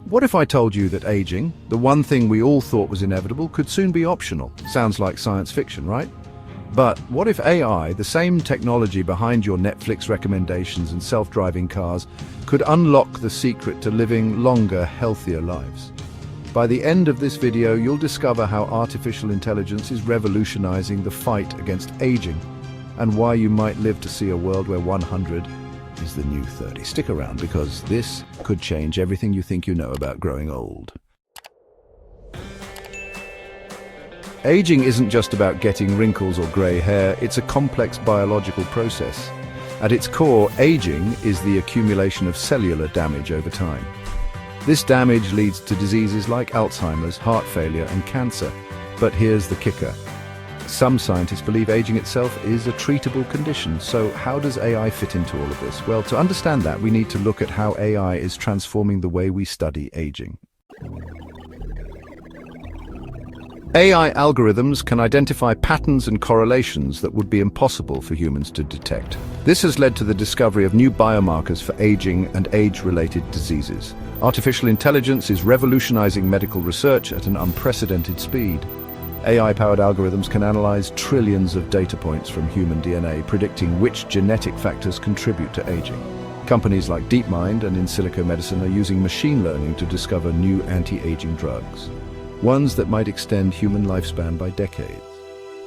What if I told you that aging, the one thing we all thought was inevitable, could soon be optional? Sounds like science fiction, right? But what if AI, the same technology behind your Netflix recommendations and self-driving cars, could unlock the secret to living longer, healthier lives? By the end of this video, you'll discover how artificial intelligence is revolutionizing the fight against aging, and why you might live to see a world where 100 is the new 30. Stick around, because this could change everything you think you know about growing old. Aging isn't just about getting wrinkles or grey hair, it's a complex biological process. At its core, aging is the accumulation of cellular damage over time. This damage leads to diseases like Alzheimer's, heart failure, and cancer. But here's the kicker. Some scientists believe aging itself is a treatable condition. So how does AI fit into all of this? Well, to understand that, we need to look at how AI is transforming the way we study aging. AI algorithms can identify patterns and correlations that would be impossible for humans to detect. This has led to the discovery of new biomarkers for aging and age-related diseases. Artificial intelligence is revolutionizing medical research at an unprecedented speed. AI-powered algorithms can analyze trillions of data points from human DNA, predicting which genetic factors contribute to aging. Companies like DeepMind and in silico medicine are using machine learning to discover new anti-aging drugs, ones that might extend human lifespan by decades.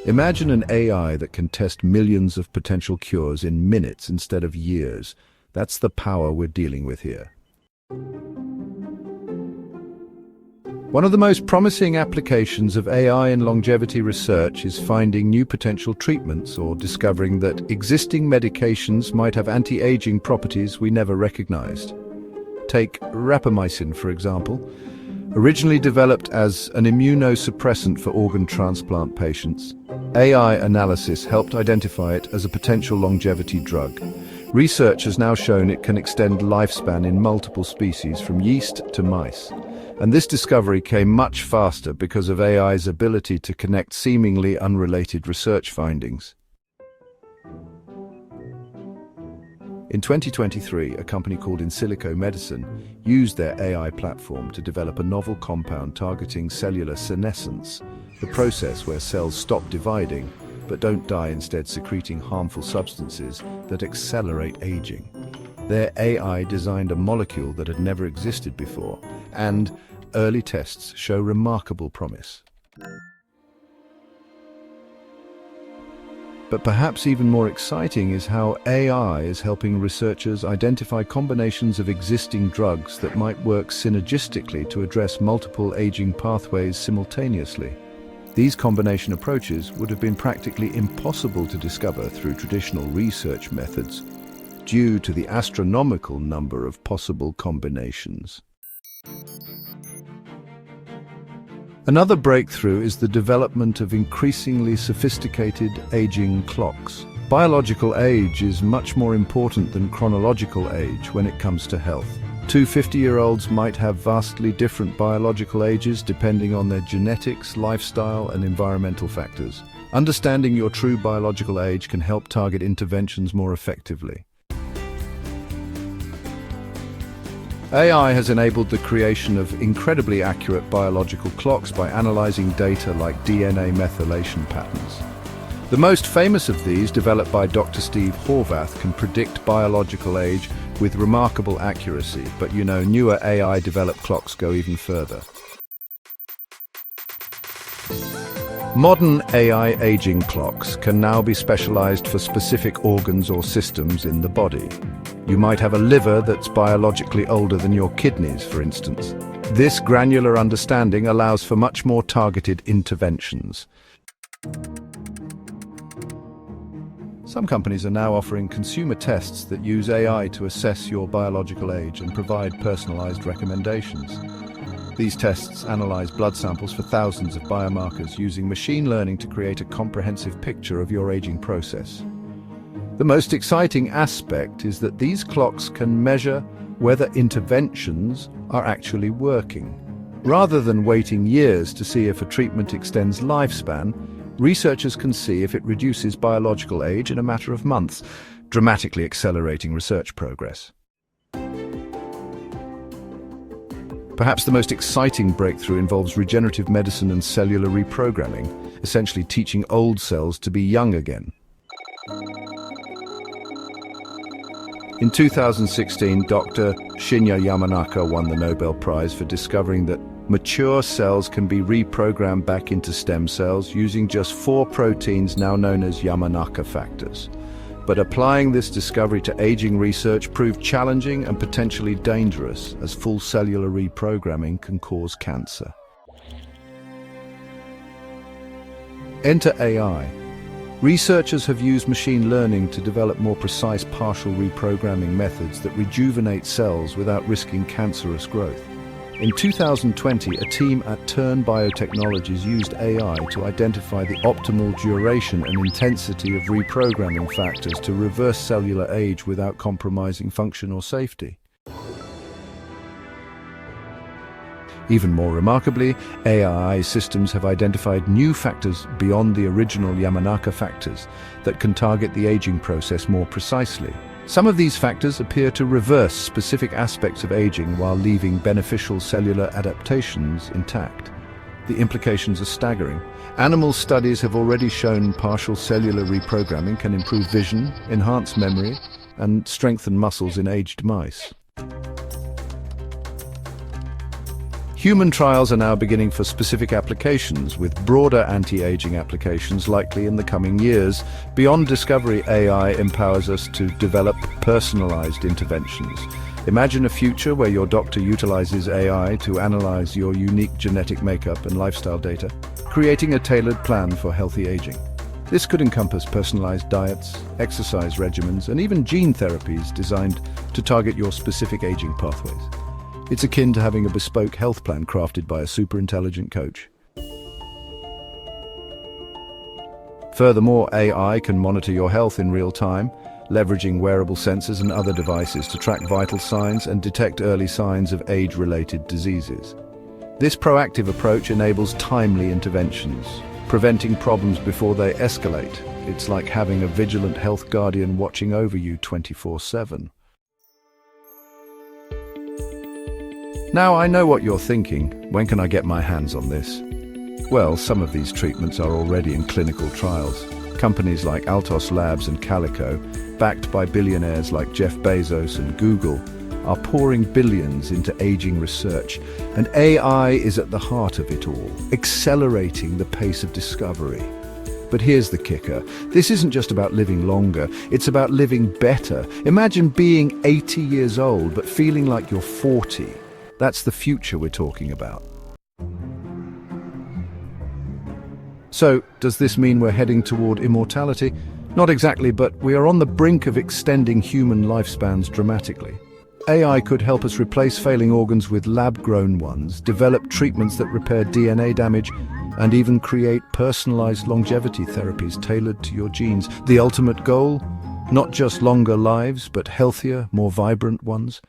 Imagine an AI that can test millions of potential cures in minutes instead of years. That's the power we're dealing with here. One of the most promising applications of AI in longevity research is finding new potential treatments or discovering that existing medications might have anti-aging properties we never recognized. Take rapamycin, for example. Originally developed as an immunosuppressant for organ transplant patients, AI analysis helped identify it as a potential longevity drug. Research has now shown it can extend lifespan in multiple species, from yeast to mice. And this discovery came much faster because of AI's ability to connect seemingly unrelated research findings. In 2023, a company called in silico medicine used their AI platform to develop a novel compound targeting cellular senescence, the process where cells stop dividing but don't die, instead secreting harmful substances that accelerate aging. Their AI designed a molecule that had never existed before, and early tests show remarkable promise. But perhaps even more exciting is how AI is helping researchers identify combinations of existing drugs that might work synergistically to address multiple aging pathways simultaneously. These combination approaches would have been practically impossible to discover through traditional research methods, due to the astronomical number of possible combinations. Another breakthrough is the development of increasingly sophisticated aging clocks. Biological age is much more important than chronological age when it comes to health. Two 50-year-olds might have vastly different biological ages depending on their genetics, lifestyle, and environmental factors. Understanding your true biological age can help target interventions more effectively. AI has enabled the creation of incredibly accurate biological clocks by analyzing data like DNA methylation patterns. The most famous of these, developed by Dr. Steve Horvath, can predict biological age with remarkable accuracy, but newer AI-developed clocks go even further. Modern AI aging clocks can now be specialized for specific organs or systems in the body. You might have a liver that's biologically older than your kidneys, for instance. This granular understanding allows for much more targeted interventions. Some companies are now offering consumer tests that use AI to assess your biological age and provide personalized recommendations. These tests analyze blood samples for thousands of biomarkers, using machine learning to create a comprehensive picture of your aging process. The most exciting aspect is that these clocks can measure whether interventions are actually working. Rather than waiting years to see if a treatment extends lifespan, researchers can see if it reduces biological age in a matter of months, dramatically accelerating research progress. Perhaps the most exciting breakthrough involves regenerative medicine and cellular reprogramming, essentially teaching old cells to be young again. In 2016, Dr. Shinya Yamanaka won the Nobel Prize for discovering that mature cells can be reprogrammed back into stem cells using just 4 proteins now known as Yamanaka Factors. But applying this discovery to aging research proved challenging and potentially dangerous, as full cellular reprogramming can cause cancer. Enter AI. Researchers have used machine learning to develop more precise partial reprogramming methods that rejuvenate cells without risking cancerous growth. In 2020, a team at Turn Biotechnologies used AI to identify the optimal duration and intensity of reprogramming factors to reverse cellular age without compromising function or safety. Even more remarkably, AI systems have identified new factors beyond the original Yamanaka factors that can target the aging process more precisely. Some of these factors appear to reverse specific aspects of aging while leaving beneficial cellular adaptations intact. The implications are staggering. Animal studies have already shown partial cellular reprogramming can improve vision, enhance memory, and strengthen muscles in aged mice. Human trials are now beginning for specific applications, with broader anti-aging applications likely in the coming years. Beyond discovery, AI empowers us to develop personalized interventions. Imagine a future where your doctor utilizes AI to analyze your unique genetic makeup and lifestyle data, creating a tailored plan for healthy aging. This could encompass personalized diets, exercise regimens, and even gene therapies designed to target your specific aging pathways. It's akin to having a bespoke health plan crafted by a super-intelligent coach. Furthermore, AI can monitor your health in real time, leveraging wearable sensors and other devices to track vital signs and detect early signs of age-related diseases. This proactive approach enables timely interventions, preventing problems before they escalate. It's like having a vigilant health guardian watching over you 24/7. Now, I know what you're thinking. When can I get my hands on this? Well, some of these treatments are already in clinical trials. Companies like Altos Labs and Calico, backed by billionaires like Jeff Bezos and Google, are pouring billions into aging research, and AI is at the heart of it all, accelerating the pace of discovery. But here's the kicker. This isn't just about living longer, it's about living better. Imagine being 80 years old but feeling like you're 40. That's the future we're talking about. So, does this mean we're heading toward immortality? Not exactly, but we are on the brink of extending human lifespans dramatically. AI could help us replace failing organs with lab-grown ones, develop treatments that repair DNA damage, and even create personalized longevity therapies tailored to your genes. The ultimate goal? Not just longer lives, but healthier, more vibrant ones.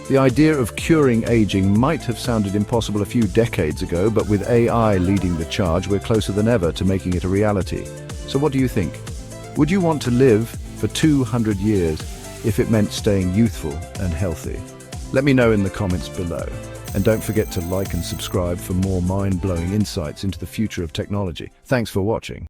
The idea of curing aging might have sounded impossible a few decades ago, but with AI leading the charge, we're closer than ever to making it a reality. So what do you think? Would you want to live for 200 years if it meant staying youthful and healthy? Let me know in the comments below. And don't forget to like and subscribe for more mind-blowing insights into the future of technology. Thanks for watching.